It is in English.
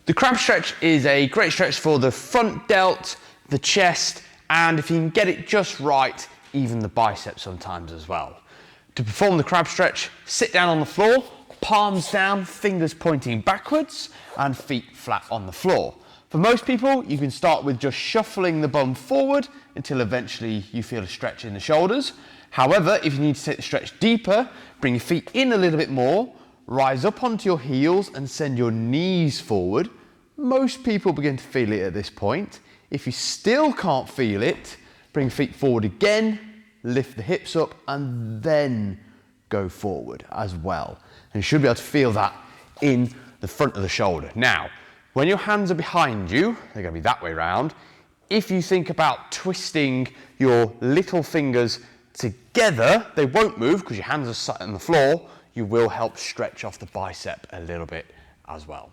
The crab stretch is a great stretch for the front delt, the chest, and if you can get it just right, even the biceps sometimes as well. To perform the crab stretch, sit down on the floor, palms down, fingers pointing backwards, and feet flat on the floor. For most people, you can start with just shuffling the bum forward until eventually you feel a stretch in the shoulders. However, if you need to take the stretch deeper, bring your feet in a little bit more, rise up onto your heels and send your knees forward. Most people begin to feel it at this point. If you still can't feel it, bring your feet forward again, lift the hips up and then go forward as well. And you should be able to feel that in the front of the shoulder. Now, when your hands are behind you, they're going to be that way round. If you think about twisting your little fingers together, they won't move because your hands are sat on the floor. You will help stretch off the bicep a little bit as well.